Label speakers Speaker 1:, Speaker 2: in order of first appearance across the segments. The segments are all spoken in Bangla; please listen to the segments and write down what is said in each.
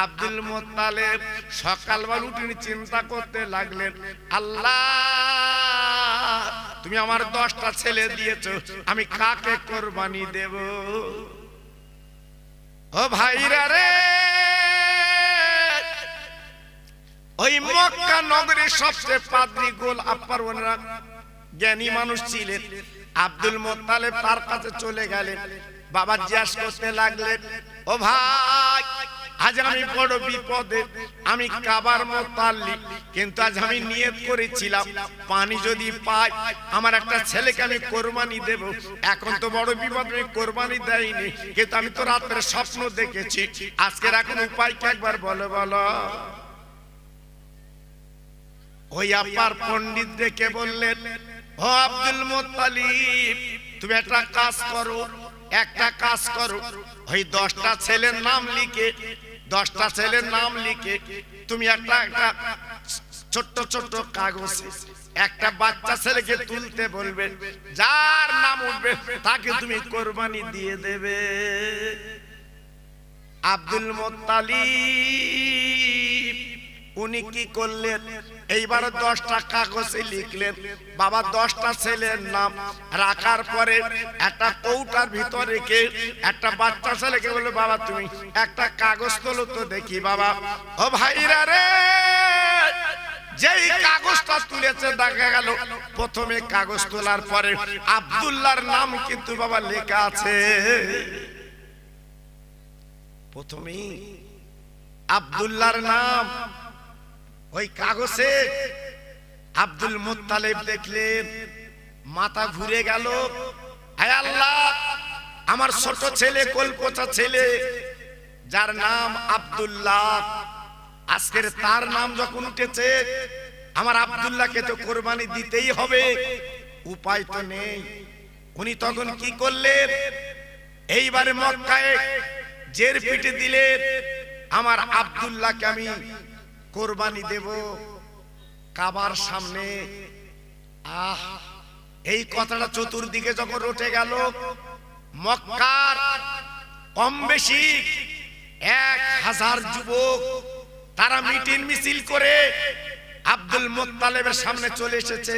Speaker 1: আব্দুল মুত্তালিব সকালবেলা উঠে চিন্তা করতে লাগলেন, আল্লাহ তুমি আমার 10টা ছেলে দিয়েছো, আমি কাকে কোরবানি দেব? ও ভাইরা রে, ওই মক্কা নগরীর সবচেয়ে পাদ্রী গোল আপার ওনারা জ্ঞানী মানুষ ছিলেন। আব্দুল মুত্তালিব তার কাছে চলে গেলেন, বাবা জিজ্ঞাসা করতে লাগলেন, ও ভাই আজ আমি বড় বিপদে, আমি কাবার মুতাল্লি, কিন্তু আজ আমি নিয়ত করেছিলাম পানি যদি পাই আমার একটা ছেলেকে আমি কোরবানি দেব। এখন তো বড় বিপদ, আমি কোরবানি দেইনি, কিন্তু আমি তো রাতের স্বপ্ন দেখেছি, আজকের এখন উপায় কি একবার বলো বলো। ওই আপার পণ্ডিত ডেকে বললেন, ও আব্দুল মুত্তালিব তুমি একটা কাজ করো, ওই 10টা ছেলের নাম লিখে, 10টা ছেলের নাম লিখে তুমি একটা ছোট্ট ছোট্ট কাগজে একটা বাচ্চা ছেলেকে তুলতে বলবে, যার নাম উঠবে তাকে তুমি কোরবানি দিয়ে দেবে। আব্দুল মুত্তালিব উনি কি করলেন, এইবার 10টা কাগজে লিখলেন, বাবা 10টা ছেলের নাম রাখার পরে একটা কৌটার ভিতরে রেখে একটা বাচ্চা ছেলেকে বললো, বাবা তুমি একটা কাগজ তোলো তো দেখি। বাবা ও ভাইরা রে, যেই কাগজটা তুলেছে দেখা গেল প্রথমে কাগজ তোলার পরে আব্দুল্লাহর নাম কিন্তু বাবা লেখা আছে। প্রথমে আব্দুল্লাহর নাম ওই কাগজে। আব্দুল মুত্তালিব দেখলেন, মাথা ঘুরে গেল, হায় আল্লাহ আমার ছোট ছেলে, কলপচা ছেলে যার নাম আব্দুল্লাহ, আজকের তার নাম যখন উঠেছে আমার আব্দুল্লাহকে তো কোরবানি দিতেই হবে, উপায় তো নেই। উনি তখন কি করলেন, এইবারে মক্কায় জের পিটে দিলেন, আমার আব্দুল্লাহকে আমি কোরবানি দেব কাবার সামনে। এই কথাটা চতুর্দিকে যখন রটে গেল, মক্কার কম বেশি 1000 যুবক তারা মিটিং মিছিল করে আব্দুল মুত্তালিবের সামনে চলে এসেছে।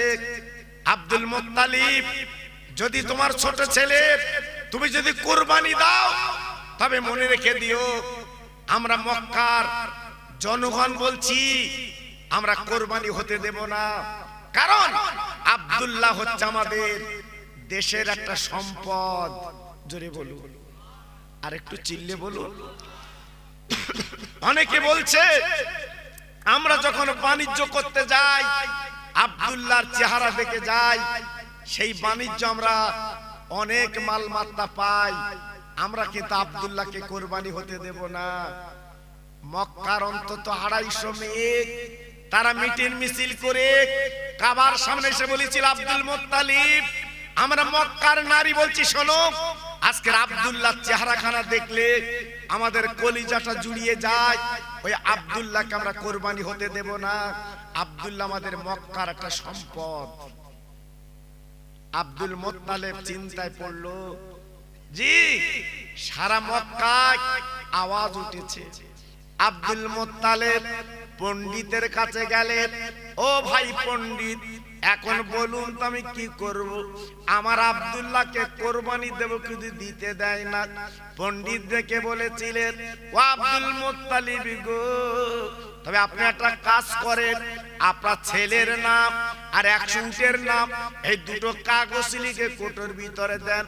Speaker 1: আব্দুল মুত্তালিব, যদি তোমার ছোট ছেলে তুমি যদি কোরবানি দাও, তবে মনে রেখে দিও আমরা মক্কার জনগণ বলছি আমরা কোরবানি হতে দেব না, কারণ আব্দুল্লাহ হচ্ছে আমাদের দেশের একটা সম্পদ। জোরে বলুন, আর একটু চিল্লে বলুন। অনেকে বলছে আমরা যখন বাণিজ্য করতে যাই আব্দুল্লাহর চেহারা দেখে যাই, সেই বাণিজ্য আমরা অনেক মালমাত্তা পাই, আমরা কিন্তু আব্দুল্লাহকে কোরবানি হতে দেব না। মক্কার অন্তত 250 মেয়ে তারা মিটিং মিছিল করে কাবার সামনে এসে বলেছিল, আব্দুল মুত্তালিব আমরা মক্কার নারী বলছি, শোনো আজকের আব্দুল্লাহ চেহারাখানা দেখলে আমাদের কলিজাটা জুড়িয়ে যায়, ওই আব্দুল্লাহকে আমরা কোরবানি হতে দেব না। আব্দুল্লাহ আমাদের মক্কার একটা সম্পদ। আব্দুল মুত্তালিব চিন্তায় পড়লো, জি সারা মক্কায় আওয়াজ উঠেছে। আব্দুল মুত্তালিব পণ্ডিতের কাছে গেলেন, ও ভাই পণ্ডিত এখন বলুন তো আমি কি করব, আমার আব্দুল্লাহকে কোরবানি দেব কিন্তু দিতে দেয় না। পণ্ডিত দেখে বলেছিলেন, ও আব্দুল মুত্তালিব গো, তবে আপনি একটা কাজ করেন, আপনার ছেলের নাম আর 100 উটের নাম এই দুটো কাগজ লিখে কোটোর ভিতরে দেন,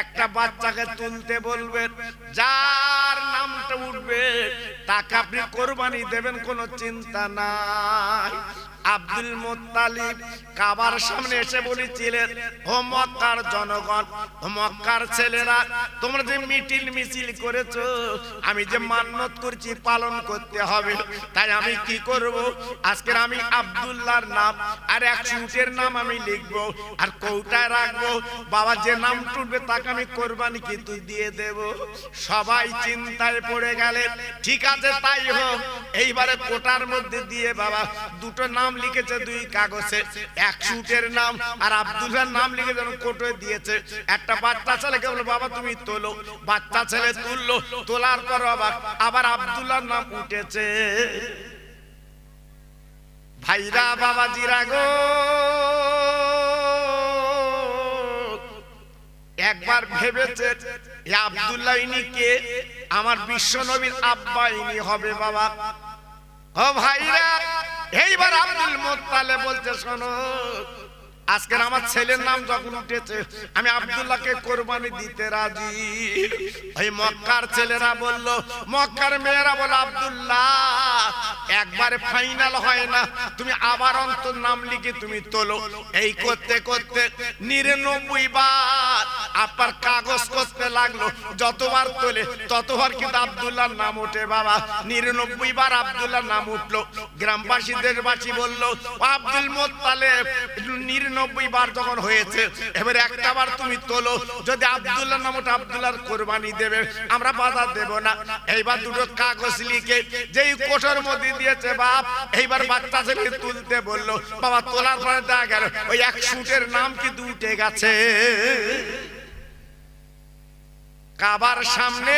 Speaker 1: একটা বাচ্চাকে তুলতে বলবেন, যার নামটা উঠবে তাকে আপনি কোরবানি দেবেন, কোনো চিন্তা নাই। আব্দুল মুত্তালিব কাবার সামনে এসে বলেছিলেন, ও মক্কার জনগণ, ও মক্কার ছেলেরা, তোমরা যে মিটিং মিছিল করেছো আমি যে মান্যত করছি পালন করতে হবে, তাই আমি কি করব, আজকের আমি আব্দুল্লাহর নাম আর 100 উটের নাম আমি লিখবো আর কৌটায় রাখবো, বাবা যে নাম টুটবে তাকে আমি কোরবানি কিন্তু দিয়ে দেব। সবাই চিন্তায় পড়ে গেলেন, ঠিক আছে তাই হোক। এইবারে কোটার মধ্যে দিয়ে বাবা দুটো নাম লিখেছে দুই কাগজে, এক সুটের নাম আর আব্দুল্লাহর নাম লিখে যেন কোটে দিয়েছে। একটা বাচ্চা ছেলেকে বলল বাবা তুমি তোলো, বাচ্চা ছেলে তুললো, তোলার পর আবার আব্দুল্লাহর নাম উঠেছে। ভাইরা বাবাজিরা গো, একবার ভেবেছে আব্দুল্লাহ ইনি কে? আমার বিশ্ব নবীর আব্বা ইনি হবে বাবা। ও ভাইরা, এইবার আব্দুল মুত্তালিব বলছে শোনো, আজকের আমার ছেলের নাম যখন উঠেছে আমি আব্দুল্লাহকে কোরবানি দিতে রাজি। ওই মক্কার ছেলেরা বলল, মক্কার মেয়েরা বলল আব্দুল্লাহ একবারে ফাইনাল হয় না, তুমি আবার অন্তর নাম লিখে তুমি তোলো। এই করতে করতে 99 বার আপনার কাগজ করতে লাগলো, যতবার তোলে ততবার কিন্তু আব্দুল্লাহর নাম ওঠে বাবা। 99 বার আব্দুল্লাহর নাম উঠলো। গ্রামবাসীদের বাসী বলল আব্দুল মুত্তালিব 99 বার যখন হয়েছে, এবারে একটা বার তুমি তোলো, যদি আব্দুল্লাহর নাম ওঠে আব্দুল্লাহর কোরবানি দেবে, আমরা বাধা দেব না। এইবার দুটো কাগজ লিখে যেই কোঠের মধ্যে দিয়েছে বাপ, এইবার বাচ্চা ছেলে তুলতে বললো, বাবা তোলার পরে দেখা গেল ওই এক সুটের নাম কিন্তু উঠে গেছে। কাবার সামনে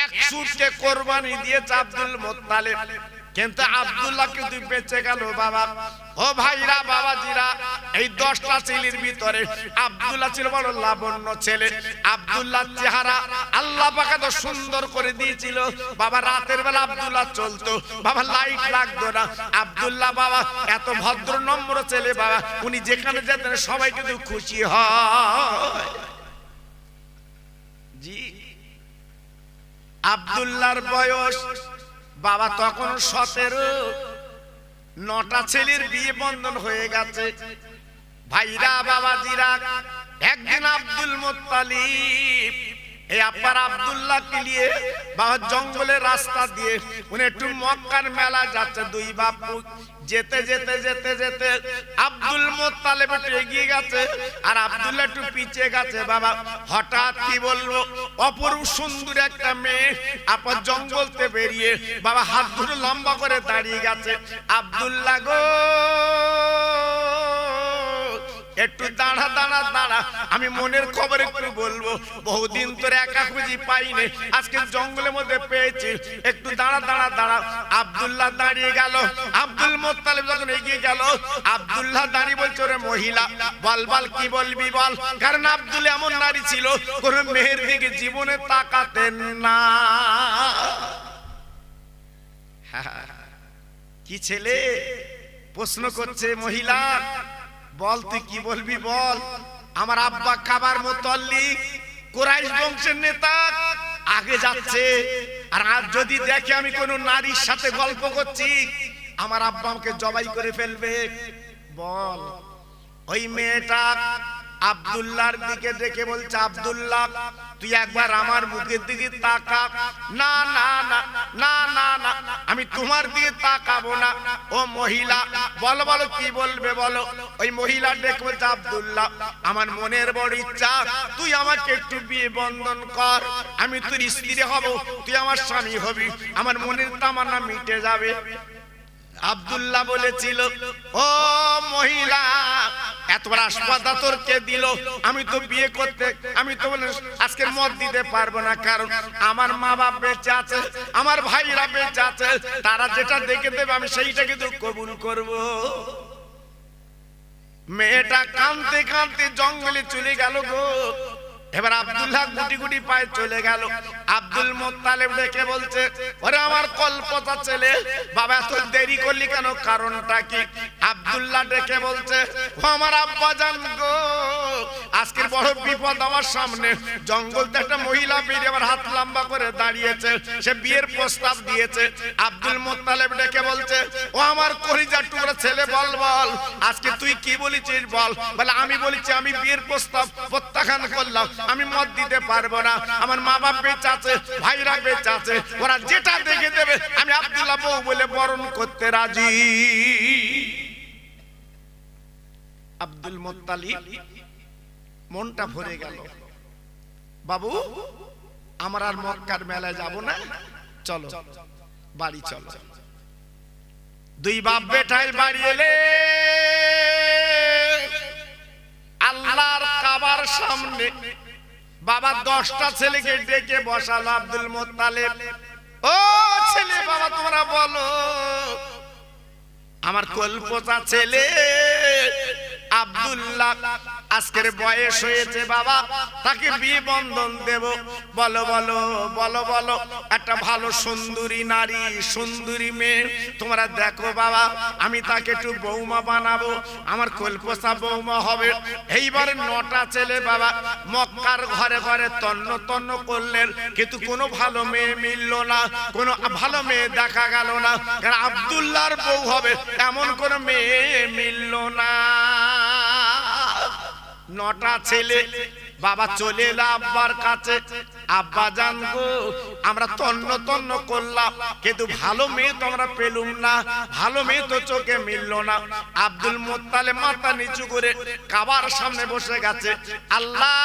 Speaker 1: এক সুটকে কোরবানি দিয়েছে আব্দুল মুত্তালিব, কিন্তু আব্দুল্লাহ কিন্তু বেঁচে গেল বাবা। ও ভাইরা বাবাজিরা, এই 10টা ছেলের ভিতরে আব্দুল্লাহ ছিল বড় লাবণ্য ছেলে। আব্দুল্লাহর চেহারা আল্লাহ পাক এত সুন্দর করে দিয়েছিল বাবা, রাতের বেলা আব্দুল্লাহ চলতো বাবা, লাইট লাগতো না। আব্দুল্লাহ বাবা এত ভদ্র নম্র ছেলে বাবা, উনি যেখানে যেতেন সবাই কিন্তু খুশি হয়। জি, আব্দুল্লাহর বয়স বাবা তখন 17। 9টা ছেলের বিয়ে বন্ধন হয়ে গেছে। ভাইরা বাবাজিরা, একদিন আব্দুল মুত্তালিব এই আব্বার আব্দুল্লাহকে নিয়ে বাবা জঙ্গলের রাস্তা দিয়ে উনি একটু মক্কার মেলা যাচ্ছে। দুই বাপু যেতে যেতে যেতে যেতে আব্দুল মুত্তালিব একটু এগিয়ে গেছে আর আব্দুল্লাহ একটু পিছিয়ে গেছে বাবা। হঠাৎ কি বলবো, অপরূপ সুন্দর একটা মেয়ে আপা জঙ্গলতে বেরিয়ে বাবা হাত ধরে লম্বা করে দাঁড়িয়ে গেছে। আব্দুল্লাহ গো একটু দাঁড়া দাঁড়া দাঁড়া, আমি মনের খবর একটু বলবো, বহুদিন তোর একা খুঁজি পাইনি, আজকে জঙ্গলের মধ্যে পেয়েছি, একটু দাঁড়া দাঁড়া দাঁড়া। আব্দুল্লাহ দাঁড়িয়ে গেল। আব্দুল মুত্তালিব যখন এগিয়ে গেল, আব্দুল্লাহ দাঁড়িয়ে বলছে ওরে মহিলা বল বল কি বলবি বল। কারণ আব্দুল্লাহ এমন নারী ছিল কোন মেয়ের দিকে জীবনে তাকাতেন না। কি ছেলে প্রশ্ন করছে মহিলা, বল তুই কি বলবি বল। আমার আব্বা কাবার মুত্তালিব কুরাইশ বংশের নেতা, আগে যাচ্ছে, আর আজ যদি দেখে আমি কোন নারীর সাথে গল্প করছি আমার আব্বা আমাকে জবাই করে ফেলবে। বল। ওই মেয়েটা আব্দুল্লাহর দিকে দেখে বলছে, আব্দুল্লাহ তুই একবার আমার মুখের দিকে তাকা। না না না না না না, আমি তোমার দিকে তাকাবো না। ও মহিলা বলো বলো কি বলবে বলো। ওই মহিলা দেখে বলছে, আব্দুল্লাহ আমার মনের বড় ইচ্ছা তুই আমাকে একটু বিয়ে বন্ধন কর, আমি তোর স্ত্রী হব, তুই আমার স্বামী হবি, আমার মনের তামান্না মিটে যাবে। আব্দুল্লাহ বলেছিল, ও মহিলা এত বড় আসপাদা তোর কে দিল? আমি তো বিয়ে করতে, আমি তো বলে আজকের মত দিতে পারবো না, কারণ আমার মা বাপ বেঁচে আছে, আমার ভাইরা বেঁচে আছে, তারা যেটা দেখে দেবে আমি সেইটা কিন্তু কবুল করব। মেয়েটা কাঁদতে কাঁদতে জঙ্গলে চলে গেল গো। এবার আব্দুল্লাহ গুটি গুটি পায়ে চলে গেল। আব্দুল মুত্তালিব ডেকে বলছে, ওরে আমার কল্পতা ছেলে, বাবা এত দেরি করলি কেন, কারণটা কি? আব্দুল্লাহ ডেকে বলছে, ও আমার আব্বা জান গো, আজকের বড় বিপদ আমার সামনে। জঙ্গলতে একটা মহিলা বেরিয়ে আমার হাত লম্বা করে দাঁড়িয়েছে, সে বিয়ের প্রস্তাব দিয়েছে। আব্দুল মুত্তালিব ডেকে বলছে, ও আমার কলিজার টুকরা ছেলে, বল বল আজকে তুই কি বলেছিস বল। বলে আমি বলেছি আমি বিয়ের প্রস্তাব প্রত্যাখ্যান করলাম, আমি মত দিতে পারবো না, আমার মা বাপ বেঁচে আছে, ভাইরা বেঁচে আছে, ওরা যেটা দেখে দেবে আমি আব্দুল্লাহ বউ বলে বরণ করতে রাজি। আব্দুল মুত্তালিব মনটা ভরে গেল, বাবু আমরা আর মক্কার মেলায় যাব না, চলো বাড়ি চলো। দুই বাপ বেটায় বাড়ি এলে আল্লাহর কাবার সামনে বাবা 10টা ছেলেকে ডেকে বসালো। আব্দুল মুত্তালিব, ও ছেলে বাবা তোমরা বলো, আমার কলপোতা ছেলে আব্দুল্লাহ আজকের বয়স হয়েছে বাবা, তাকে বিয়ে বন্ধন দেব। বলো বলো বলো বলো, একটা ভালো সুন্দরী নারী, সুন্দরী মেয়ে তোমরা দেখো বাবা, আমি তাকে একটু বৌমা বানাবো, আমার কলপোতা বৌমা হবে। এইবার 9টা ছেলে বাবা মক্কার ঘরে ঘরে তন্ন তন্ন করলেন, কিন্তু কোনো ভালো মেয়ে মিলল না, কোনো ভালো মেয়ে দেখা গেল না। কারণ আব্দুল্লাহর বউ হবে এমন কোন মেয়ে মিলল না। 9টা ছেলে বাবা চলে এলো আব্বার কাছে। আব্বা জান গো, আমরা তন্ন তন্ন করলাম, কিন্তু ভালো মেয়ে তো আমরা পেলুম না, ভালো মেয়ে তো চোখে মিলল না। আব্দুল মুত্তালিব মাথা নিচু করে কাবার সামনে বসে গেছে। আল্লাহ,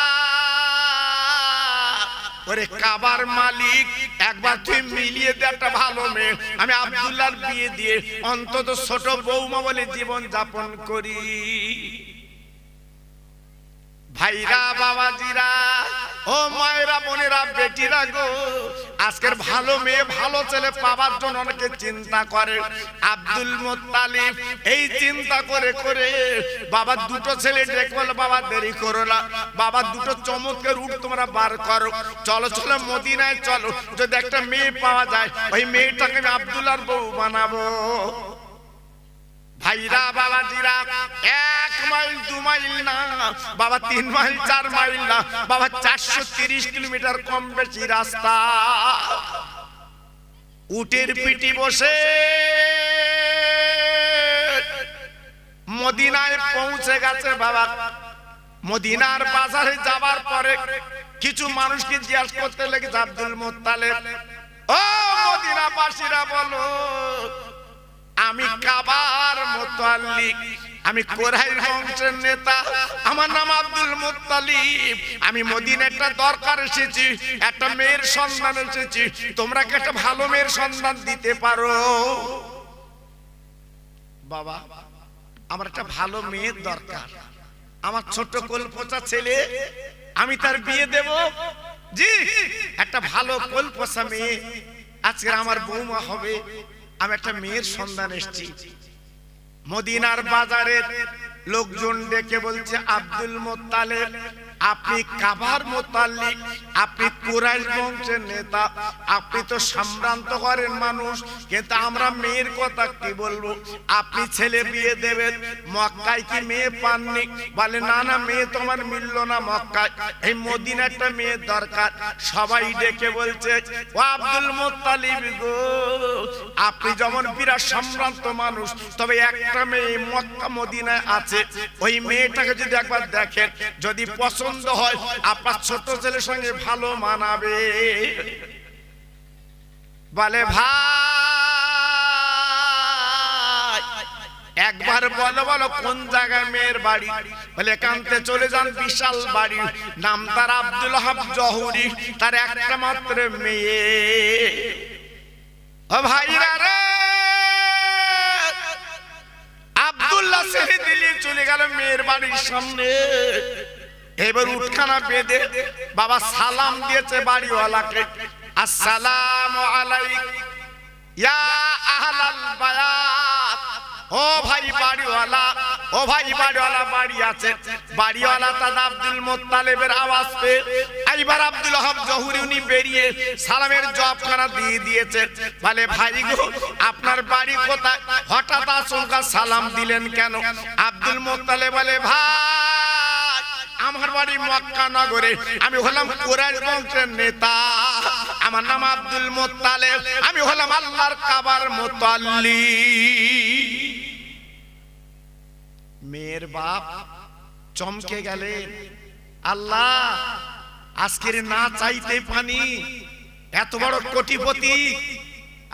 Speaker 1: ওরে কাবার মালিক, একবার তুই মিলিয়ে দে একটা ভালো মেয়ে, আমি আব্দুল্লাহর বিয়ে দিয়ে অন্তত ছোট বৌমা বলে জীবন যাপন করি। ভাইরা, বাবাজিরা, ও মায়েরা, বোনেরা, বেটিরা গো, আজকের ভালো মেয়ে, ভালো ছেলে পাওয়ার জন্য অনেকে চিন্তা করে। আব্দুল মুত্তালিব এই চিন্তা করে করে বাবা 2টো ছেলে ডেকে বলে, বাবা দেরি করো না, বাবা 2টো চমৎকার রূপ তোমরা বার করো, চলো চলো মদিনায় চলো, যদি একটা মেয়ে পাওয়া যায় ওই মেয়েটাকে আমি আব্দুল্লাহর বউ বানাবো। ভাইরা, বাবাজিরা, 1 মাইল 2 মাইল না বাবা, 3 মাইল 4 মাইল না বাবা, 430 কিলোমিটার কম বেশি রাস্তা। উটের পিঠে বসে মদিনায় পৌঁছে গেছে বাবা। মদিনার বাজারে যাবার পরে কিছু মানুষকে জিজ্ঞাসা করতে লেগেছে আব্দুল মুত্তালিব, ও মদিনাবাসীরা বলো, আমি কাবার মুতাল্লিক, আমি কুরাইশ বংশের নেতা, আমার নাম আব্দুল মুত্তালিব, আমি মদিনায় একটা দরকার এসেছি, একটা মেয়ের সন্ধান এসেছি, তোমরা কি একটা ভালো মেয়ের সন্ধান দিতে পারো? বাবা, আমার একটা ভালো মেয়ের দরকার, আমার ছোট কলপোচা ছেলে, আমি তার বিয়ে দেব। জি, একটা ভালো কলপোচা মেয়ে আজকে আমার বৌমা হবে, আমি একটা মেয়ের সন্ধান এসেছি। মদিনার বাজারে লোকজন ডেকে বলছে, আব্দুল মুত্তালিব, আপনি কাবার মুতাল্লিক, আপনি কুরাইশ বংশের নেতা, আপনি তো সম্ভ্রান্ত ঘরের মানুষ, কিন্তু আমরা মেয়ের কথা কি বলবো? আপনি ছেলে বিয়ে দেবেন, মক্কায় কি মেয়ে পাননি? বলে না না, মেয়ে তোমার মিলল না মক্কায়, এই মদিনায় একটা মেয়ের দরকার। সবাই ডেকে বলছে, ও আব্দুল মুত্তালিব গো, আপনি যেমন বিরাট সম্ভ্রান্ত মানুষ, তবে একটা মেয়ে মক্কা মদিনায় আছে, ওই মেয়েটাকে যদি একবার দেখেন, যদি পছন্দ হয় আপনার ছোট ছেলের সঙ্গে ভালো মানাবে। বলে ভাই একবার বলো বলো কোন জায়গায় মেয়ের বাড়ি? বলে একান্তে চলে যান, বিশাল বাড়ি, নাম তার আব্দুল ওয়াহাব জহুরি, তার একটা মাত্র মেয়ে। ও ভাইরা রে, আব্দুল্লাহ ছেড়ে দিলে চলে গেল মেয়ের বাড়ির সামনে। এবার উঠখানা বেঁধে বাবা সালাম দিয়েছে বাড়িওয়ালাকে, আসসালামু আলাইকুম ইয়া আহলাল বায়াত। ও ভাই বাড়িওয়ালা, ও ভাই বাড়িওয়ালা বাড়ি আছে। বাড়িওয়ালা তার আব্দুল মুত্তালিবের আওয়াজ পেয়ে এইবার আব্দুল ওয়াহাব জহুরি উনি বেরিয়ে সালামের জবাবখানা দিয়ে দিয়েছে। বলে ভাই গো, আপনার বাড়ি কোথায়? হঠাৎ আচমকা সালাম দিলেন কেন? আব্দুল মুত্তালিব বলে, ভাই আমার বাড়ি মক্কা নগরে, আমি হলাম কুরাইশ বংশের নেতা, আমার নাম আব্দুল মুত্তালিব, আমি হলাম আল্লাহর কাবার মুতাল্লিক। মেয়ের বাপ চমকে গেলেন, আল্লাহ আজকের না চাইতে পানি, এত বড় কোটিপতি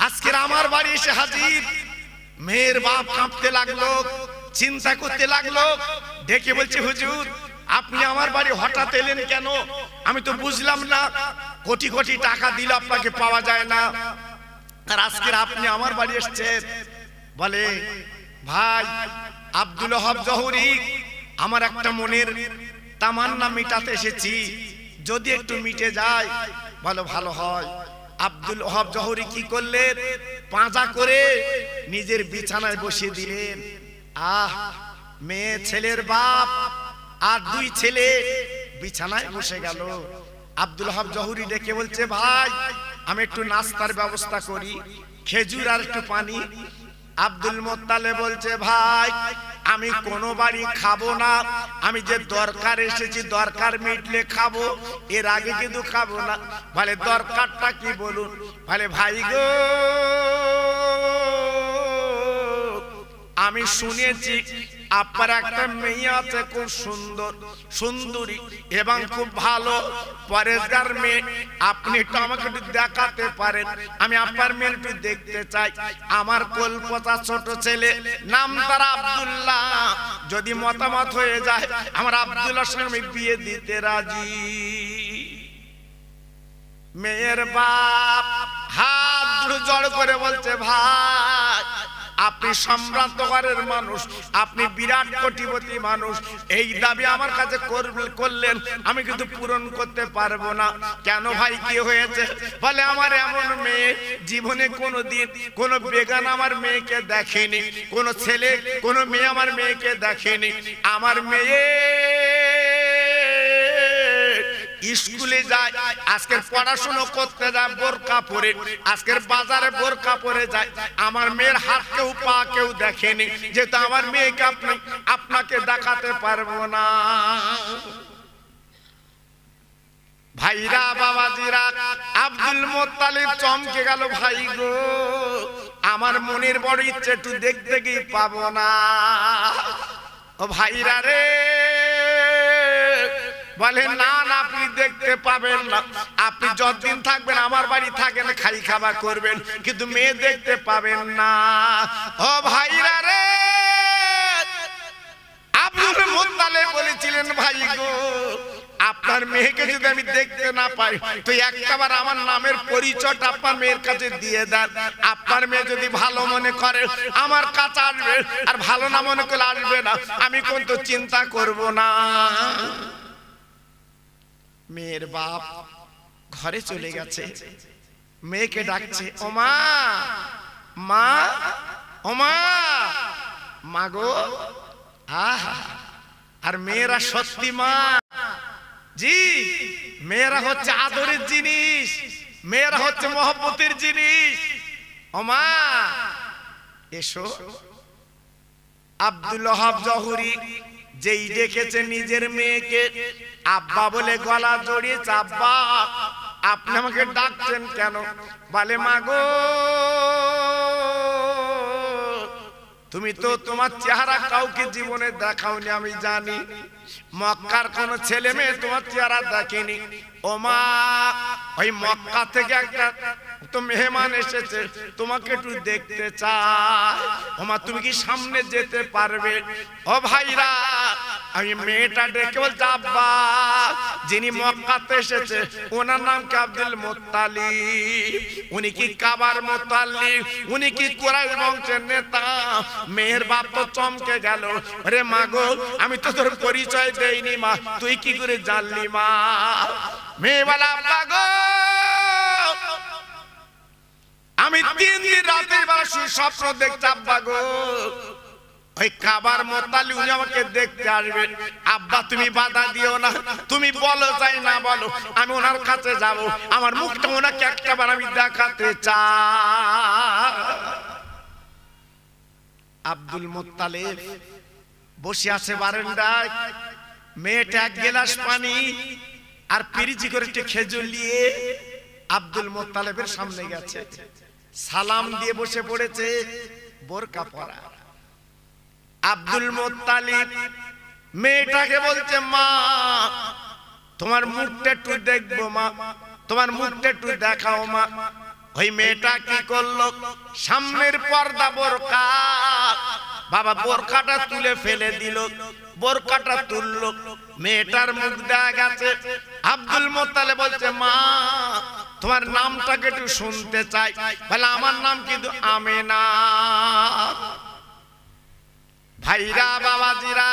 Speaker 1: আজকের আমার বাড়ি এসে হাজির। মেয়ের বাপ কাঁপতে লাগলো, চিন্তা করতে লাগলো, ডেকে বলছে, হুজুর আপনি আমার বাড়ি হঠাৎ এলেন কেন? আমি তো বুঝলাম না, কোটি কোটি টাকা দিলে আপনাকে পাওয়া যায় না, আর আজকের আপনি আমার বাড়ি এসেছেন। বলে ভাই আব্দুল ওহাব জহুরি, আমার একটা মনের তামান্না মিটাতে এসেছি, যদি একটু মিটে যায় বলো ভালো হয়। আব্দুল ওহাব জহুরি কি করলেন? পাঁজা করে নিজের বিছানায় বসিয়ে দিলেন। মেয়ে ছেলের বাপ আর দুই ছেলে বিছানায় বসে গেল। আব্দুল ওহাব জহুরি ডেকে বলছে ভাই আমি একটু নাস্তার ব্যবস্থা করি, খেজুর আর একটু পানি। আব্দুল মোত্তালেব বলছে ভাই আমি কোনো বাড়ি খাবো না, আমি যে দরকার এসেছি দরকার মিটলে খাবো, এর আগে কিন্তু খাবো না। বলে দরকারটা কি বলুন? বলে ভাই গো আমি শুনেছি আপনার একটা মেয়ে আছে খুব সুন্দর সুন্দরী এবং খুব ভালো পরেশগার মেয়ে, আপনি একটু আমাকে একটু দেখাতে পারেন? আমি আপনার মেয়ে একটু দেখতে চাই। আমার কলকাতা ছোট ছেলে নাম তার আব্দুল্লাহ, যদি মতামত হয়ে যায় আমার আব্দুল্লাহর সঙ্গে আমি বিয়ে দিতে রাজি। মেয়ের বাপ হাত জড় করে বলছে ভাই আপনি সম্ভ্রান্ত ঘরের মানুষ, আপনি বিরাট কোটিপতি মানুষ, এই দাবি আমার কাছে করলেন আমি কিন্তু পূরণ করতে পারবো না। কেন ভাই কি হয়েছে? বলে আমার এমন মেয়ে জীবনে কোনোদিন কোনো বেগান আমার মেয়েকে দেখেনি, কোনো ছেলে কোনো মেয়ে আমার মেয়েকে দেখেনি। আমার মেয়ে স্কুলে যায়, আজকের পড়াশোনা করতে যায় বোরকা পরে, আজকের বাজারে বোরকা পরে যায়। আমার মেয়ের হাত কেউ পা কেউ দেখেনি, যেহেতু আমার মেয়েকে আপনাকে দেখাতে পারবো না। ভাইরা বাবাজিরা আব্দুল মোত্তালিব চমকে গেল, ভাই গো আমার মনের বড় ইচ্ছে একটু দেখতে গিয়ে পাবো না। ও ভাইরা রে, বলে না না আপনি দেখতে পাবেন না, আপনি যতদিন থাকবেন আমার বাড়ি থাকেন খাই খাবার করবেন, কিন্তু মেয়ে দেখতে পাবেন না। ও ভাইরা রে, আব্দুল মোত্তালিব বলেছিলেন ভাই গো আপনার মেয়েকে যদি আমি দেখতে না পাই তো একটাবার আমার নামের পরিচয়টা আপনার মেয়ের কাছে দিয়ে দেন। আপনার মেয়ে যদি ভালো মনে করে আমার কাছে আসবে, আর ভালো না মনে করে আসবে না, আমি কিন্তু চিন্তা করব না। মেয়ের বাপ ঘরে চলে গেছে, মেয়েকে ডাকছে ও মা, মা ও মা, মা গো। আর মেয়েরা সত্যি মা জি, মেয়েরা হচ্ছে আদরের জিনিস, মেয়েরা হচ্ছে মহব্বতের জিনিস। ও মা এসো। আব্দুল ওহাব জহুরি যেই দেখেছে নিজের মেয়েকে আব্বা বলে গলা জড়িয়েছে, আব্বা আপনি আমাকে ডাকছেন কেন? বলে মা গো তুমি তো তোমার চেহারা কাউকে জীবনে দেখাওনি, আমি জানি মক্কার কোন ছেলে মেয়ে তোমার চেহারা দেখেনি। ও মা ওই মক্কা থেকে একটা তো মেহমান এসেছে, তোমাকে একটু দেখতে চায়। ও মা তুমি কি সামনে যেতে পারবে? ও ভাইরা আমি মেয়েটা ডেকে বলছি আব্বা যিনি মক্কাতে এসেছে ওনার নাম কি আব্দুল মোত্তালিব, উনি কি কাবার মোত্তালিব, উনি কি কুরাইশ বংশের নেতা। মেয়ের বাপ তো চমকে গেল, আরে মা গো আমি তো তোর পরিচয় দেইনি মা, তুই কি করে জানলি মা? মেয়ে বলে আব্বা গো আমি 3 দিন রাতের বেলা শুয়ে স্বপ্ন দেখছি আব্বা গো ওই কাবার মোত্তালিব উনি আমাকে দেখতে আসবেন। আব্বা তুমি বাধা দিও না, তুমি বলো চাই না বলো আমি ওনার কাছে যাব, আমার মুখটা ওনাকে একটাবার আমি দেখাতে চাই। আব্দুল মোত্তালিব বসে আছে বারান্দায়, মেয়েটা 1 গ্লাস পানি আর পিরিচি করে একটু খেজুর নিয়ে আব্দুল মোত্তালিবের সামনে গেছে, সালাম দিয়ে বসে পড়েছে, বোরকা পরা। আব্দুল মোত্তালিব মেয়েটাকে বলছে মা তোমার মুখটা একটু দেখবো মা, তোমার মুখটা একটু দেখাও মা। ওই মেয়েটা কি করলো, সামনের পর্দা বোরকা, বাবা বোরকাটা তুলে ফেলে দিল, বোরকাটা তুললো, মেয়েটার মুখ দেখা গেছে। আব্দুল মোত্তালিব বলছে মা তোমার নামটাকে একটু শুনতে চাই। বলে আমার নাম কিন্তু আমেনা। ভাইরা বাবাজিরা,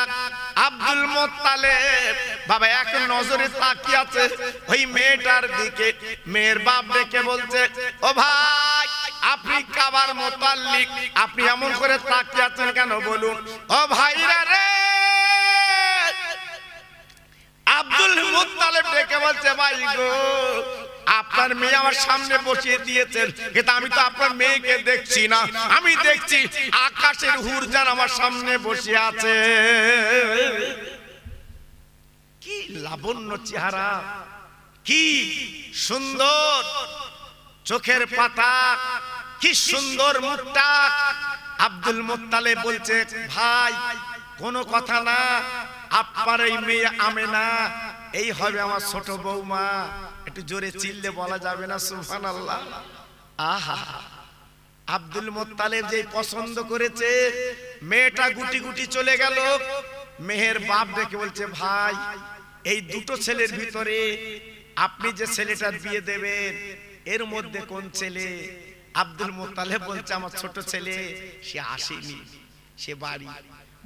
Speaker 1: আব্দুল মুত্তালিব বাবা এক নজরে তাকিয়ে আছে ওই মেয়েটার দিকে। মেয়ের বাপ ডেকে বলছে, ও ভাই আপনি কাবার মুতাল্লিক, আপনি এমন করে তাকিয়ে আছেন কেন বলুন। ও ভাইরা রে, আব্দুল মুত্তালিব ডেকে বলছে, ভাই গো আপনার মেয়ে আমার সামনে বসিয়ে দিয়েছেন, কিন্তু আমি তো আপনার মেয়েকে দেখছি না। আমি দেখছি আকাশের হুরজান আমার সামনে বসে আছে। কি লাবণ্য চেহারা, কি সুন্দর চোখের পাতা, কি সুন্দর মুখটা। আব্দুল মুত্তালিব বলছে, ভাই কোনো কথা না, আপনার এই মেয়ে আমেনা এই হবে আমার ছোট বৌমা। একটু জোরে চিল্লে বলা যাবে না সুবহানাল্লাহ? আহা, আব্দুল মুত্তালিব যে পছন্দ করেছে, মেয়েটা গুটি গুটি চলে গেল। মেয়ের বাপ ডেকে বলছে, ভাই এই দুটো ছেলের ভিতরে আপনি যে ছেলেটার বিয়ে দেবেন এর মধ্যে কোন ছেলে? আব্দুল মুত্তালিব বলছে, আমার ছোট ছেলে, সে আসেনি, সে বাড়ি।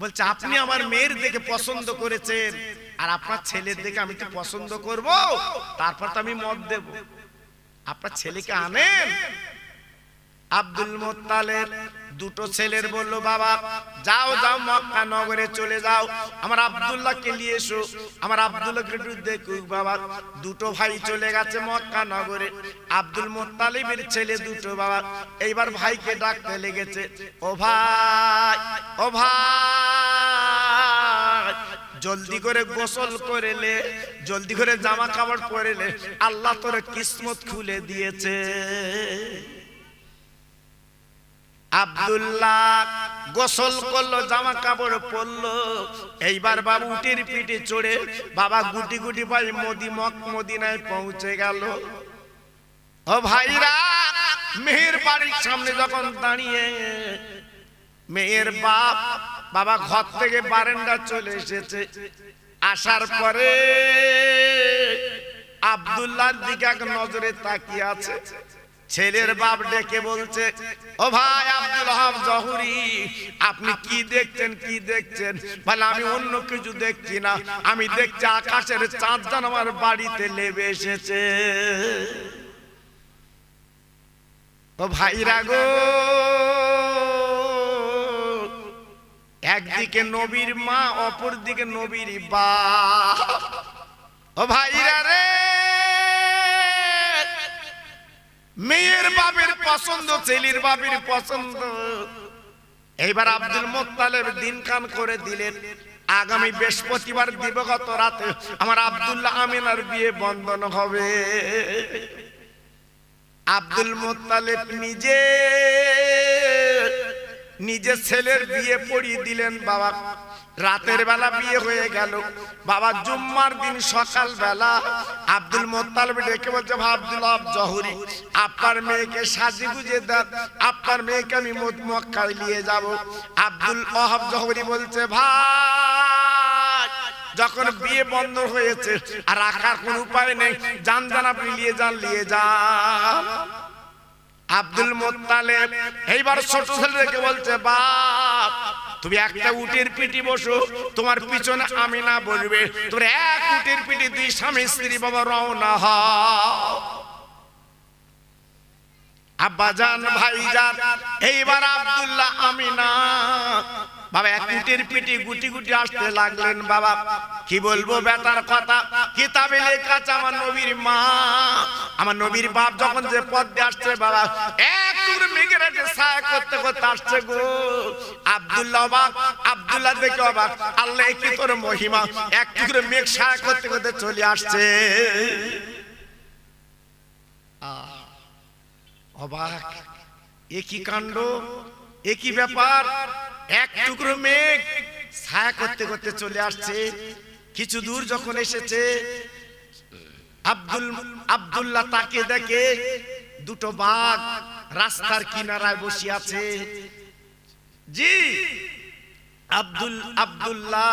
Speaker 1: বলছে, আপনি আমার মেয়ের দেখে পছন্দ করেছেন, আর আপনার ছেলের দেখে আমি তো পছন্দ করব, তারপর তো আমি মত দেব। আপনার ছেলেকে আনেন। আব্দুল মুত্তালিব দুটো ছেলের বলল, বাবা যাও যাও মক্কা নগরে চলে যাও, আমার আব্দুল্লাহকে নিয়ে এসো, আমার আব্দুল্লাহকে একটু দেখুক। বাবা দুটো ভাই চলে গেছে মক্কা নগরে। আব্দুল মুত্তালিবের ছেলে দুটো বাবা এইবার ভাইকে ডাকতে লেগেছে, ও ভাই, ও ভাই জলদি করে গোসল করেলে, জলদি করে জামা কাপড় পরেলে, আল্লাহ তোর কিসমত খুলে দিয়েছে। আব্দুল্লাহ গোসল করলো, জামা কাপড় পরলো, এইবার বাবু উটের পিঠে চড়ে বাবা গুটি গুটি ভাই মদিনায় পৌঁছে গেল। ও ভাইরা, মেয়ের বাড়ির সামনে যখন দাঁড়িয়ে, মেয়ের বাপ বাবা ঘর থেকে বারান্দা চলে এসেছে। আসার পরে আব্দুল্লাহর দিকে এক নজরে তাকিয়ে আছে। ছেলের বাপ ডেকে বলছে, ও ভাই আব্দুল ওয়াহাব জহুরি, আপনি কি দেখছেন, কি দেখছেন? বলে, আমি অন্য কিছু দেখছি না, আমি দেখছি আকাশের চাঁদ যেন আমার বাড়িতে নেমে এসেছে। ও ভাইরা গো, একদিকে নবীর মা, অপর দিকে নবীর বাপ। ও ভাইরা রে, মেয়ের বাপের পছন্দ, ছেলের বাপের পছন্দ। এইবার আব্দুল মুত্তালিব দিন কান করে দিলেন, আগামী বৃহস্পতিবার দিবগত রাতে আমার আব্দুল্লাহ আমিনার বিয়ে বন্ধন হবে। আব্দুল মুত্তালিব নিজে ছেলের বিয়ে পড়িয়ে দিলেন। বাবা রাতের বেলা বিয়ে হয়ে গেল। বাবা জুম্মার দিন সকাল বেলা আব্দুল মুত্তালিব ডেকে বলছে, আব্দুল ওয়াহাব জহুরি, আপনার মেয়েকে সাজি গুজে দেন, আপনার মেয়েকে আমি মক্কায় নিয়ে যাব। আব্দুল ওয়াহাব জহুরি বলছে, ভাই যখন বিয়ে বন্ধ হয়েছে আর রাখার কোন উপায় নেই, যান যান আপনি নিয়ে যান, নিয়ে যান। আব্দুল মুত্তালিব এইবার ছোট ছেলেকে বলছে, বাপ তুমি একটা উটের পিঠে বসো, তোমার পিছনে আমিনা বলবে, তোর এক উটের পিঠে দুই স্বামী স্ত্রী বাবা রওনা হও। আব্বাজান ভাইজান, এইবার আব্দুল্লাহ আমিনা বাবা এক উটের পিঠে গুটি গুটি আসতে লাগলেন। বাবা কি বলবো বেটার কথা, কিতাবে লেখা আছে আমার নবীর মা, আমার নবীর বাপ যখন যে পথ দিয়ে আসছে বাবা, এক টুকরো মেঘের ছায়া করতে করতে আসছে গো। আব্দুল্লাহ অবাক, আব্দুল্লাহ দেখে অবাক, আল্লাহ কি তোর মহিমা, এক টুকরো মেঘ ছায়া করতে করতে চলে আসছে। অবাক, একই কাণ্ড, একই ব্যাপার, এক টুকরো মেঘ ছায়া করতে করতে চলে আসছে। কিছু দূর যখন এসেছে, আব্দুল্লাহ তাকে দেখে দুটো বাঘ রাস্তার কিনারায় বসে আছে। জি আব্দুল্লাহ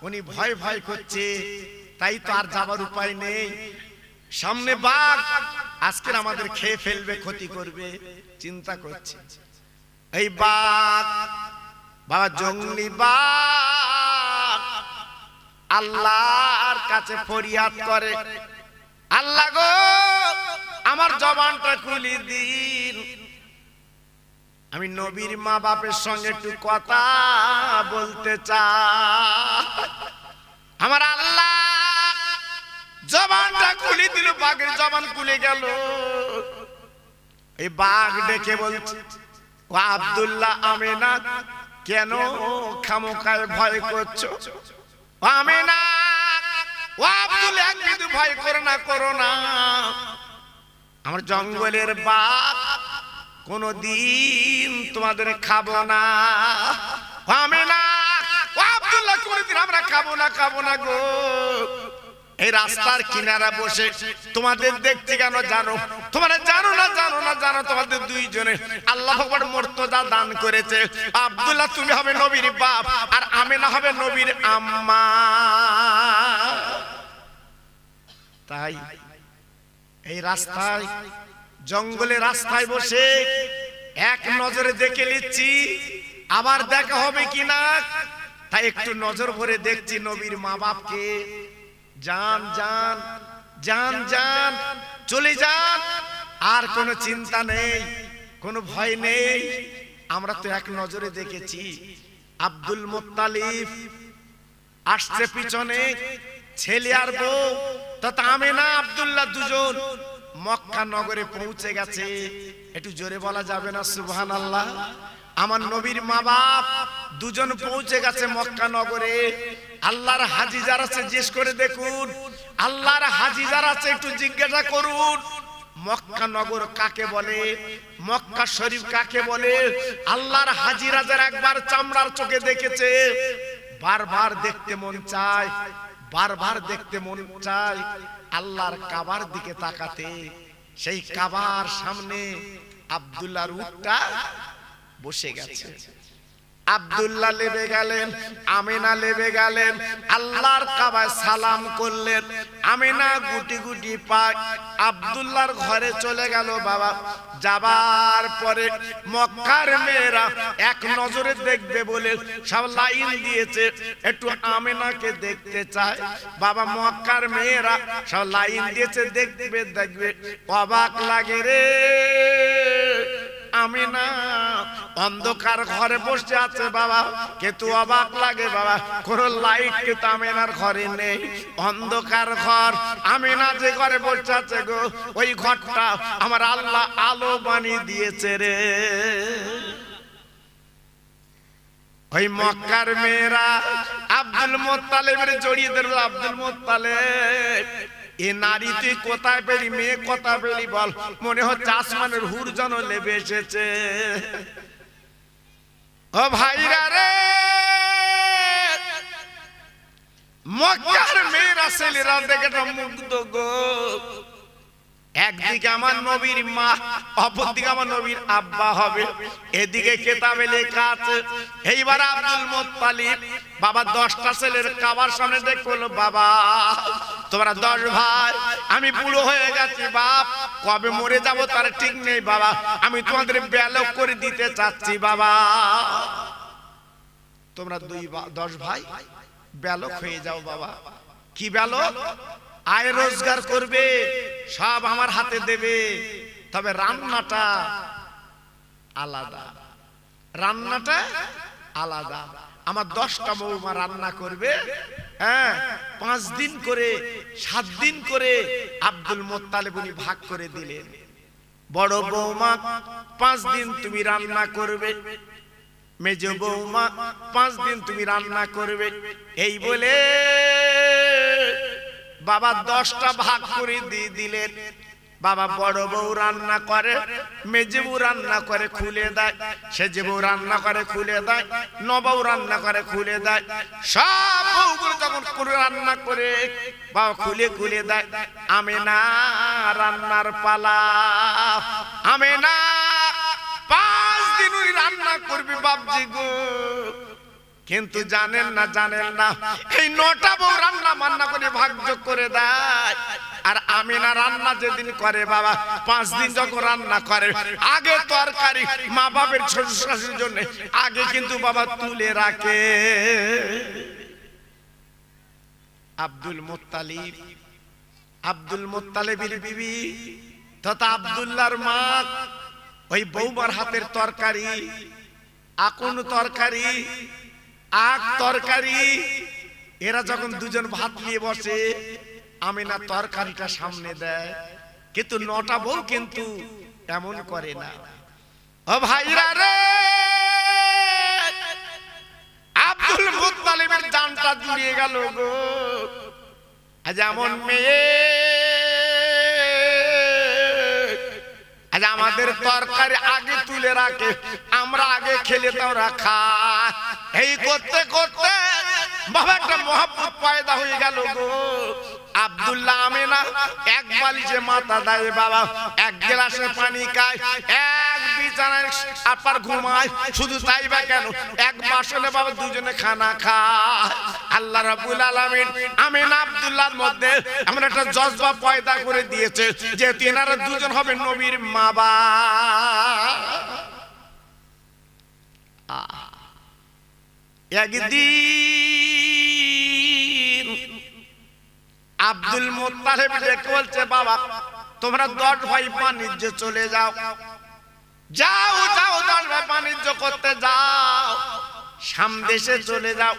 Speaker 1: উনি ভয় ভয় করছে, তাই তো আর যাবার উপায় নেই। সামনে বাঘ আজকে আমাদের খেয়ে ফেলবে, ক্ষতি করবে, চিন্তা করছে। এই বাঘ বাবা জঙ্গলি বাঘ আল্লাহর কাছে ফরিয়াদ করে, আল্লাহ গো আমার জবানটা খুলে দিন, আমি নবীর মা বাপের সঙ্গে একটু কথা বলতে চাই। আমার আল্লাহ জবানটা খুলে দিল, বাঘের জবান খুলে গেল। এই বাঘ ডেকে বলছে, ও আব্দুল্লাহ আমেনা, কেন খামোখায় ভয় করছো? ও আমেনা, ও আব্দুল্লাহ, একটু ভয় করো না, করো না, আমার জঙ্গলের বাঘ কোনদিন তোমাদের খাবো না। ও আমেনা, ও আব্দুল্লাহ, কোনদিন আমরা খাবো না, খাবো না গো। এই রাস্তার কিনারা বসে তোমাদের দেখছি কেন জানো? তোমরা জানো না, জানো না, জানো তোমাদের দুইজনে আল্লাহ পাক মর্যাদা দান করেছে। আব্দুল্লাহ তুমি হবে নবীর বাপ, আর আমেনা হবে নবীর আম্মা। তাই এই রাস্তায়, জঙ্গলে রাস্তায় বসে এক নজরে দেখে নিচ্ছি, আবার দেখা হবে কিনা তাই একটু নজর ভরে দেখছি নবীর মা বাপকে। যান যান যান যান, চলে যান, আর কোনো চিন্তা নেই, কোনো ভয় নেই। আমরা তো এক নজরে দেখেছি আব্দুল মুত্তালিব আসছে পিছনে, ছেলে আর বউ তথা আমেনা আব্দুল্লাহ দুজন মক্কা নগরে পৌঁছে গেছে। একটু জোরে বলা যাবে না সুবহানাল্লাহ? আমার নবীর মা বাপ দুজন পৌঁছে গেছে মক্কা নগরে। আল্লাহর হাজী যারা আছে জিজ্ঞেস করে দেখুন, আল্লাহর হাজী যারা আছে একটু জিজ্ঞাসা করুন, মক্কা নগর কাকে বলে, মক্কা শরীফ কাকে বলে? আল্লাহর হাজীরা যারা একবার চামড়ার চোখে দেখেছে, বারবার দেখতে মন চায়, বারবার দেখতে মন চায় আল্লাহর কাবার দিকে তাকাতে। সেই কাবার সামনে আব্দুল্লাহর উটটা বসে গেছে। আব্দুল্লাহ লেবে গেলেন, আমেনা লেবে গেলেন, আল্লাহর কাবায় সালাম করলেন। আমেনা গুটি গুটি পায় আব্দুল্লাহর ঘরে চলে গেল। বাবা যাবার পরে মক্কার মেয়েরা এক নজরে দেখবে বলে সব লাইন দিয়েছে, একটু আমেনাকে দেখতে চায়। বাবা মক্কার মেয়েরা সব লাইন দিয়েছে, দেখবে দেখবে, অবাক লাগে রে। আমেনা অন্ধকার ঘরে বসে আছে বাবা, কিন্তু অবাক লাগে বাবা, কোন লাইট কিন্তু আমেনার ঘরে নেই, অন্ধকার ঘর। আমেনা যে ঘরে বসে আছে গো, ওই ঘরটা আমার আল্লাহ আলো বানিয়ে দিয়েছে রে। ওই মক্কার মেয়েরা আব্দুল মুত্তালিবের জড়িয়ে ধরল, আব্দুল মুত্তালিব এ নারী তুই কোথায় পেলি, মেয়ে কোথায় পেলি বল? মনে হচ্ছে আসমানের হুর যেন লেবে এসেছে। ও ভাইরা রে, মক্কার মেয়েরা ছেলেরা দেখে মুগ্ধ গো। একদিকে আমার নবীর মা, অপরদিকে আমার নবীর আব্বা হবে। এদিকে কেতাবে লেখা আছে, এইবার আব্দুল মুত্তালিব বাবা 10টা ছেলের কাবার সামনে দেখলো, বাবা তোমরা 10 ভাই, আমি বুড়ো হয়ে গেছি বাপ, কবে মরে যাব তার ঠিক নেই বাবা, আমি তোমাদের ব্যালক করে দিতে চাচ্ছি বাবা। তোমরা 10 ভাই ব্যালক হয়ে যাও বাবা। কি ব্যালক? আয় রোজগার করবে, সব আমার হাতে দেবে, তবে রান্নাটা আলাদা, রান্নাটা আলাদা। আমার 10টা বৌমা রান্না করবে, হ্যাঁ 5 দিন করে 7 দিন করে আব্দুল মুত্তালিব উনি ভাগ করে দিলেন। বড় বৌমা 5 দিন তুমি রান্না করবে, মেজ বৌমা 5 দিন তুমি রান্না করবে। এই বলে বাবা 10টা ভাগ করে দিয়ে দিলেন। বাবা বড় বউ রান্না করে, মেজে বউ রান্না করে খুলে দেয়, সেজে বউ রান্না করে খুলে দেয়, নবউ রান্না করে খুলে দেয়। সব বউগুলো যখন করে রান্না করে বাবা খুলে খুলে দেয়। আমেনা রান্নার পালা, আমেনা 5 দিন উনি রান্না করবে বাপজি গো। কিন্তু জানেন না, জানেন না, এই 9টা বউ রান্না বান্না করে ভাগ্য করে দেয়, আর আমিনা রান্না যেদিন করে বাবা 5 দিন যখন রান্না করে আগে তরকারি মা বাবার শ্বশুর শাশুড়ির জন্য আগে কিন্তু বাবা তুলে রাখে। আব্দুল মুত্তালিবের বিবি তথা আব্দুল্লাহর মা ওই বৌমার হাতের তরকারি, আকুন তরকারি, আক তরকারি, এরা যখন দুজন ভাত নিয়ে বসে আমিনা তরকারিটা সামনে দেয়, কিন্তু 9টা বউ কিন্তু এমন করে না। ও ভাইরা রে, আব্দুল মুত্তালিবের জানটা জুড়িয়ে গেল গো। আজ এমন মেয়ে আজ আমাদের তরকারি আগে তুলে রাখে, আমরা আগে খেলে তো রাখা। এই করতে করতে বাবা একটা মহব্বত পয়দা হয়ে গেল গো। আব্দুল্লাহ আমিনা এক বালিশে মাথা দেয় বাবা, এক গ্লাসে পানি খায়, এক বিছানায় আপার ঘুমায়। শুধু তাই বা কেন, এক বাসনে বাবা দুজনে খানা খায়। আল্লাহ রাব্বুল আলামিন আমিনা আব্দুল্লাহর মধ্যে এমন একটা জজবা পয়দা করে দিয়েছে যে তিনারা দুজন হবে নবীর মা বাবা। একদিন আব্দুল মুত্তালিব ডেকে বলছে বাবা তোমরা 10 ভাই বাণিজ্য চলে যাও, যাও যাও 10 ভাই বাণিজ্য করতে যাও, সামদেশে চলে যাও।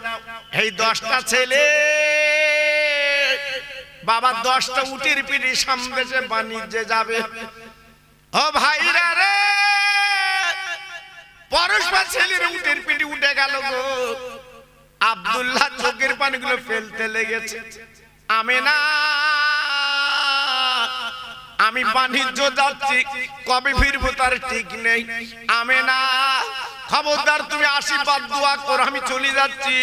Speaker 1: এই 10টা ছেলে বাবা 10টা উটের পিঠে সামদেশে বাণিজ্যে যাবে। ও ভাইরা রে, পরস্পর ছেলের উটের পিঠে উঠে গেল গো। আব্দুল্লাহ চোখের পানিগুলো ফেলতে লেগেছে। আমিনা আমি বাণিজ্য যাচ্ছি, কবে ফিরবো তার ঠিক নেই। আমিনা খবরদার তুমি আশীর্বাদ দোয়া করো, আমি চলে যাচ্ছি।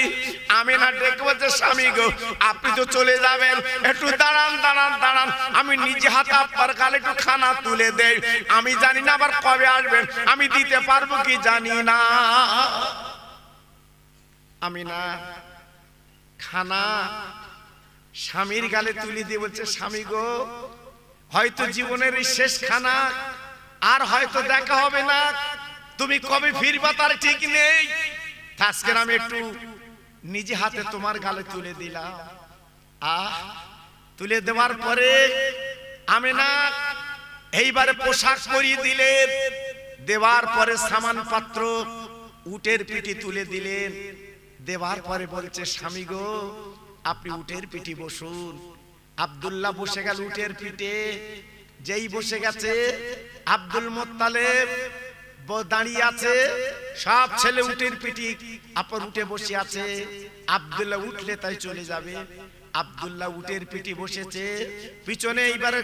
Speaker 1: আমিনা ডেকে বলছে স্বামী গো আপনি তো চলে যাবেন, একটু দাঁড়ান দাঁড়ান দাঁড়ান, আমি নিজে হাতে আপনার গালে একটু খানা তুলে দেই। আমি জানি না আবার কবে আসবেন, আমি দিতে পারবো কি জানি না। আমিনা খানা স্বামীর গালে তুলে দিয়ে বলছে স্বামী গো হয়তো জীবনের এই শেষ খানা, আর হয়তো দেখা হবে না, তুমি কবে ফিরবা তার ঠিক নেই। আজকে আমি একটু নিজে হাতে তোমার গালে তুলে দিলাম। তুলে দেওয়ার পরে আমিনা এইবারে পোশাক পরিয়ে দিলেন, দেওয়ার পরে সামান পাত্র উটের পিঠে তুলে দিলেন। দেওয়ার পরে বলছে স্বামী গো আপনি উটের পিঠে বসুন। আব্দুল্লাহ বসে গেল উটের পিঠে। যেই বসে গেছে আব্দুল মুত্তালিব দাঁড়িয়ে আছে, সব ছেলে উটের পিঠে আপর উঠে বসে আছে। আব্দুল্লাহ উঠলে তাই চলে যাবে। আব্দুল্লাহ উটের পিঠে বসেছে, পিছনে এইবার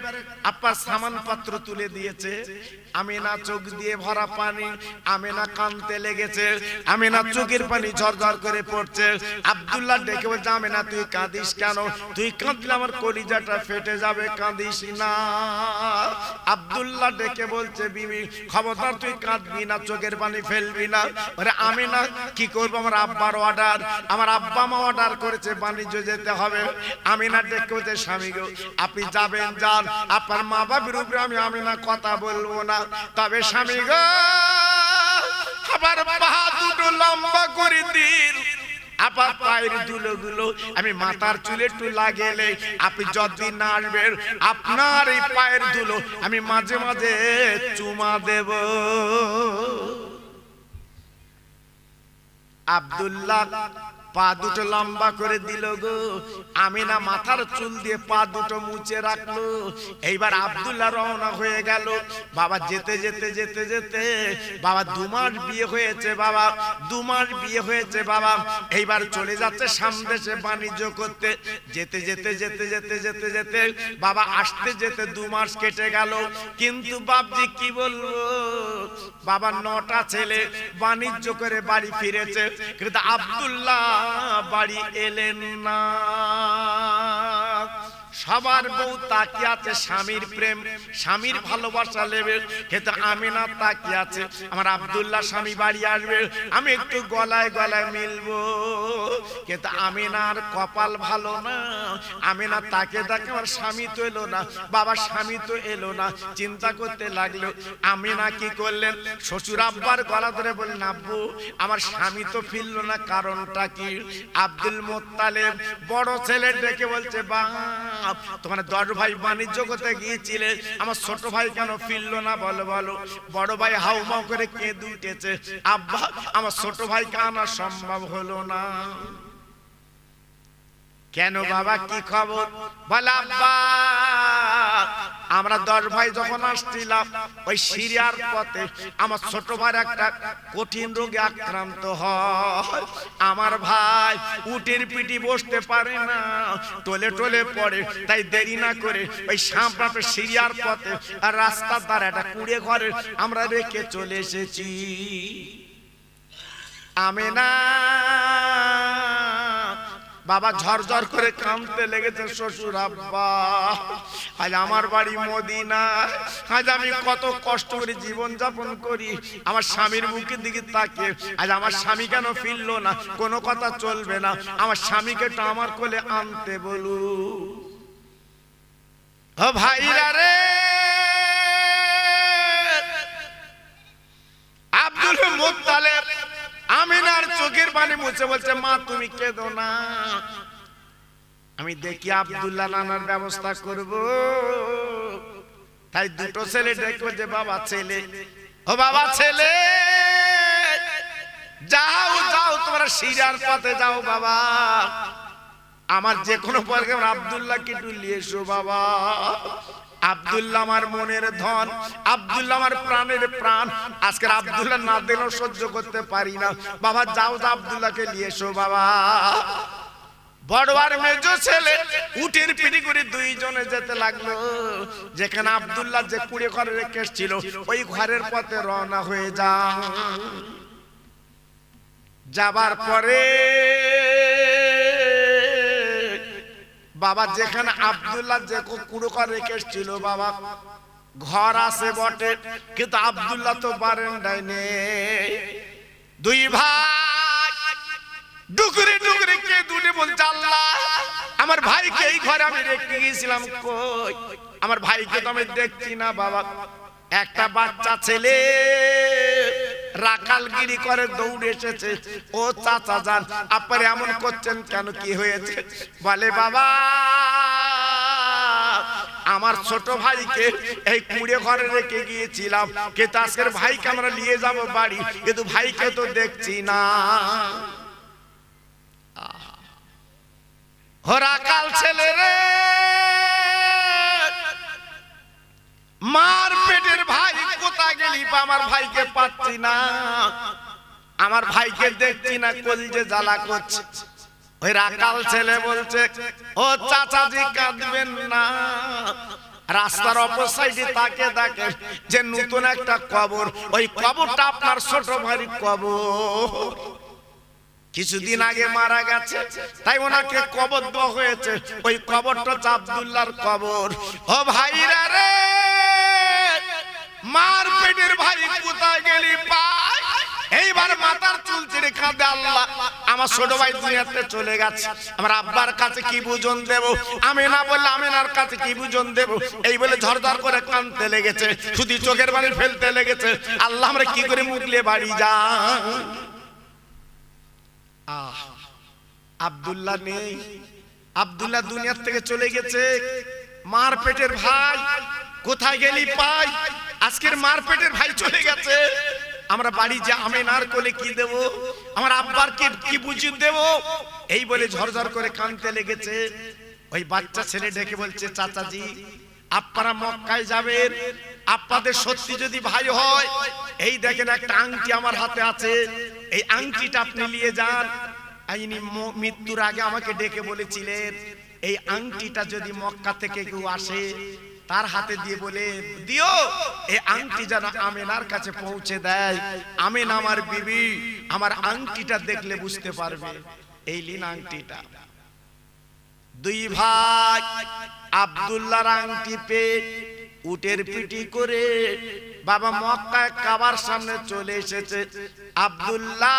Speaker 1: আপার সামান পাত্র তুলে দিয়েছে। আমিনা চোখ দিয়ে ভরা পানি, আমিনা কাঁদতে লেগেছে, আমিনা চোখের পানি ঝরঝর করে পড়ছে। আব্দুল্লাহ ডেকে বলছে আমিনা তুই কাঁদিস কেন? তুই কাঁদলে আমার কলিজাটা ফেটে যাবে, কাঁদিস না। আব্দুল্লাহ ডেকে বলছে বিবি খবরদার তুই কাঁদবি না, চোখের পানি ফেলবি না। আরে আমিনা কি করবো, আমার আব্বার অর্ডার, আমার আব্বা মা অর্ডার করেছে বাণিজ্য যেতে হবে। আমিনা ডেকে বলছে স্বামী গো আপনি যাবেন যান, আপনার মা বাবার উপরে আমি আমিনা কথা বলবো না, তবে স্বামী গো আবার পা দুটো লম্বা করে দিন, আবার পায়ের ধুলোগুলো আমি মাথার চুলে একটু লাগেলে আপনি যতদিন না আসবেন আপনার এই পায়ের ধুলো আমি মাঝে মাঝে চুমা দেব। আব্দুল্লাহ পা দুটো লম্বা করে দিল গো। আমিনা মাথার চুল দিয়ে পা দুটো মুছে রাখলো। এইবার আব্দুল্লাহ রওনা হয়ে গেল। বাবা যেতে যেতে যেতে যেতে বাবা 2 মাস বিয়ে হয়েছে, বাবা 2 মাস বিয়ে হয়েছে বাবা। এইবার চলে যাচ্ছে সামদেশে বাণিজ্য করতে। যেতে যেতে যেতে যেতে যেতে যেতে বাবা আসতে যেতে 2 মাস কেটে গেল। কিন্তু বাপজি কি বলবো, বাবা 9টা ছেলে বাণিজ্য করে বাড়ি ফিরেছে, কিন্তু আব্দুল্লাহ বাড়ি এলেন না। সবার বউ তাকিয়ে আছে স্বামীর প্রেম, স্বামীর ভালোবাসা নেবে, কিন্তু আমিনা তাকিয়ে আছে আমার আব্দুল্লাহ স্বামী বাড়ি আসবে, আমি একটু গলায় গলায় মিলবো। কিন্তু আমিনার কপাল ভালো না, আমিনা তাকে দেখে আমার স্বামী তো এলো না, বাবা স্বামী তো এলো না, চিন্তা করতে লাগলো। আমিনা কি করলেন, শ্বশুর আব্বার গলা ধরে বললেন, আব্বু আমার স্বামী তো ফিরলো না, কারণটা কি? আব্দুল মুত্তালিব বড় ছেলে ডেকে বলছে, বাপ তোমার 10 ভাই বাণিজ্য করতে গিয়েছিলে, আমার ছোট ভাই কেন ফিরলো না বলো বলো। বড় ভাই হাউমাউ করে কেঁদে উঠেছে, আব্বা আমার ছোট ভাই আনা সম্ভব হলো না। কেন বাবা কি খবর? বলে আব্বা আমরা 10 ভাই যখন আসছিলাম ওই সিরিয়ার পথে আমার ছোট ভাই একটা কঠিন রোগে আক্রান্ত হয়, আমার ভাই উটের পিঠে বসতে পারে না, টলে টলে পড়ে, তাই দেরি না করে ওই সামনে সিরিয়ার পথে আর রাস্তার ধারে একটা কুড়ে ঘরে আমরা রেখে চলে এসেছি। আমিনা বাবা ঝরঝর করে কাঁদতে লেগেছে, শ্বশুর আব্বা আজ আমার বাড়ি মদিনা, আজ আমি কত কষ্ট করে জীবন যাপন করি, আমার স্বামীর মুখের দিকে তাকিয়ে আজ আমার স্বামী কেন ফিরলো না, কোনো কথা চলবে না, আমার স্বামীকে তো আমার কোলে আনতে বলু। ও ভাইরা রে, আব্দুল মুত্তালিব আমিনার চোখের পানি মুছে বলছে, মা তুমি কেঁদো না, আমি দেখি আব্দুল্লাহ নানার ব্যবস্থা করব। তাই দুটো ছেলে দেখো যে বাবা ছেলে, ও বাবা ছেলে যাও যাও তোমরা সিরিয়ার পথে যাও বাবা, আমার যে কোনো পর্গে আব্দুল্লাহকে একটু নিয়ে এসো বাবা। আব্দুল্লাহ আমার মনের ধন, আব্দুল্লাহ আমার প্রাণের প্রাণ, আজকের আব্দুল্লাহ না দিলেও সহ্য করতে পারি না, বাবা যাও যাও আব্দুল্লাহকে নিয়ে এসো বাবা। বড় আর মেজো ছেলে উটের পিঠে করে দুইজনে যেতে লাগলো, যেখানে আব্দুল্লাহ যে কুড়ে ঘরে রেখে এসেছিল ওই ঘরের পথে রওনা হয়ে যাবার পরে বাবা যেখানে আব্দুল্লাহ যে কুড়ে ঘরে রেখে এসেছিল বাবা ঘর আছে বটে, কিন্তু আব্দুল্লাহ তো বারান্দায় নেই। দুই ভাই ডুকরে ডুকরে কে দুটে বলছে, আল্লাহ আমার ভাইকে এই ঘরে আমি রেখে গিয়েছিলাম, কই আমার ভাইকে তো আমি দেখছি না বাবা। একটা বাচ্চা ছেলে রাখালগিরি করে দৌড়ে এসেছে, ও চাচা যান আপনারা এমন করছেন কেন, কি হয়েছে? বলে বাবা আমার ছোট ভাইকে এই কুড়ে ঘরে রেখে গিয়েছিলাম, কিন্তু আজকের ভাইকে আমরা নিয়ে যাব বাড়ি, কিন্তু ভাইকে তো দেখছি না। রাখাল ছেলে রে, মার পেটের ভাই কোথায় গেলি, আমার ভাইকে পাচ্ছি না, আমার ভাইকে দেখছি না, কলিজে জ্বালা করছে। ওই রাখাল ছেলে বলছে, ও চাচাজি কাঁদবেন না, রাস্তার অপর সাইডে তাকে দেখে যে নতুন একটা কবর, ওই কবরটা আপনার ছোট ভাইয়ের কবর, কিছুদিন আগে মারা গেছে, তাই ওনাকে কবর দেওয়া হয়েছে, ওই কবরটা আব্দুল্লাহর কবর। ও ভাইরা রে, মার পেটের ভাই কোথায় গেলি পাই, এইবার মাথার চুল ছেড়ে কাঁদে, আল্লাহ আমার ছোট ভাই দুনিয়াতে চলে গেছে, আমার আব্বার কাছে কি বুঝন দেব, আমিনা বললে আমিনার কাছে কি বুঝন দেব, এই বলে ঝরঝর করে কাঁদতে লেগেছে, শুধু চোখের পানি ফেলতে লেগেছে, আল্লাহ আমরা কি করে মুগলে বাড়ি যা। আব্দুল্লাহ নেই, আব্দুল্লাহ দুনিয়ার থেকে চলে গেছে। মার পেটের ভাই কোথায় গেলি পাই, আজকের মার পেটের ভাই চলে গেছে, আমরা বাড়ি যে আমিনার কোলে কি দেব, আমার আব্বার কি বুঝিয়ে দেব, এই বলে ঝরঝর করে কাঁদতে লেগেছে। ওই বাচ্চা ছেলে ডেকে বলছে, চাচাজি আপনারা মক্কায় যাবেন, আপনাদের সত্যি যদি ভাই হয়, এই দেখেন একটা আংটি আমার হাতে আছে, এই আংটিটা আপনি নিয়ে যান। আইনি মৃত্যুর আগে আমাকে ডেকে বলেছিলেন, এই আংটিটা যদি মক্কা থেকে কেউ আসে তার হাতে দিয়ে বলে দিও, এই আংটি যেন আমিনার কাছে পৌঁছে দেয়, আমিনা আমার বিবি, আমার আংটিটা দেখলে বুঝতে পারবে, এই লিন আংটিটা দুই ভাই আব্দুল্লাহর আংটি পেয়ে উটের পিটি করে বাবা মক্কায় কাবার সামনে চলে এসেছে। আব্দুল্লাহ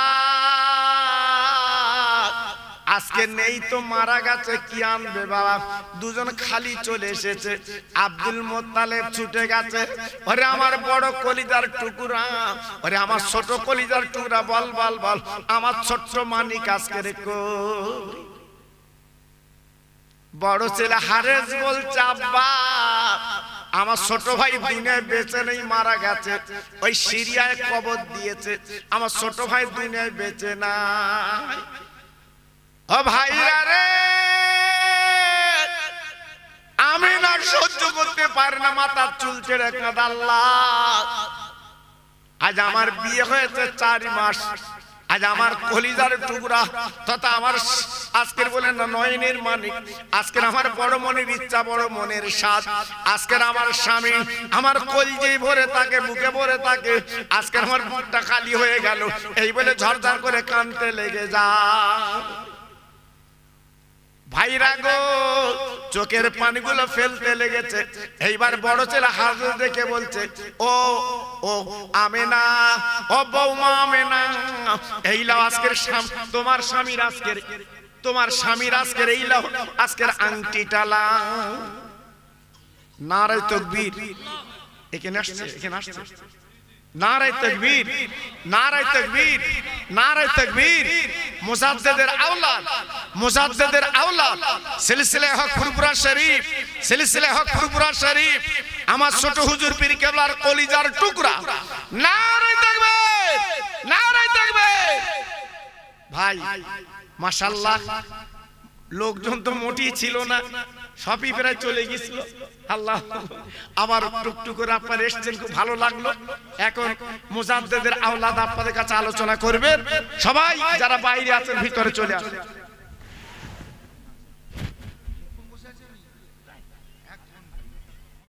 Speaker 1: আজকে নেই তো মারা গেছে, কি আনবে বাবা? দুজন খালি চলে এসেছে। আব্দুল মোত্তালেব ছুটে গেছে, ওরে আমার বড় কলিজার টুকরা, ওরে আমার ছোট কলিজার টুকরা, বল বল বল আমার ছোট্ট মানিক আজকে রেখো। বড় ছেলে হারেস বলছে, আব্বা আমার ছোট ভাই দুনিয়ায় বেঁচে নেই, মারা গেছে, ওই সিরিয়ায় কবর দিয়েছে, আমার ছোট ভাই দুনিয়ায় বেঁচে নাই। ও ভাইরা রে, আমি না সহ্য করতে পারি না, মাথার চুল ছেড়ে কাঁদে। আল্লাহ আজ আমার বিয়ে হয়েছে 4 মাস, আজ আমার কলিজার টুকরা তথা আমার আজকের বলেন না নয়নের মানিক, আজকের আমার বড় মনের ইচ্ছা, বড় মনের স্বাদ, আজকের আমার স্বামী আমার কলিজায় ভরে থাকে, বুকে ভরে থাকে, আজকের আমার বুকটা খালি হয়ে গেল, এই বলে ঝরঝর করে কাঁদতে লেগে যা। ভাইরা গো, চোখের পানিগুলো ফেলতে লেগেছে। এইবার বড় ছেলে হাজর দেখে বলছে, ও ও আমেনা, ও বৌমা আমেনা, এই লাও আজকের তোমার স্বামীর আজকের, তোমার স্বামীর আজকের এই লাও আজকের আংটিটা লাও। নারে তাকবীর, এখানে আসছে, এখানে আসছে। নারে তাকবীর, নারে তাকবীর, নারে তাকবীর। মুজাদ্দিদের আওলাদ, মুজাদ্দিদের আওলাদ, সিলসিলা হক ফুরফুরা শরীফ, সিলসিলা হক ফুরফুরা শরীফ, আমার ছোট হুজুর পীর কেবলার কলিজার টুকরা। নারে তাকবীর, নারে তাকবীর। ভাই মাশাআল্লাহ, লোকজন তো মোটেই ছিল না, সবই প্রায় চলে গেছিল। আল্লাহ আবার টুকটুক করে আপনারা এসেছেন, খুব ভালো লাগলো। এখন মুজাদ্দিদের আওলাদ আপনাদের কাছে আলোচনা করবেন, সবাই যারা বাইরে আছেন ভিতরে চলে আসেন।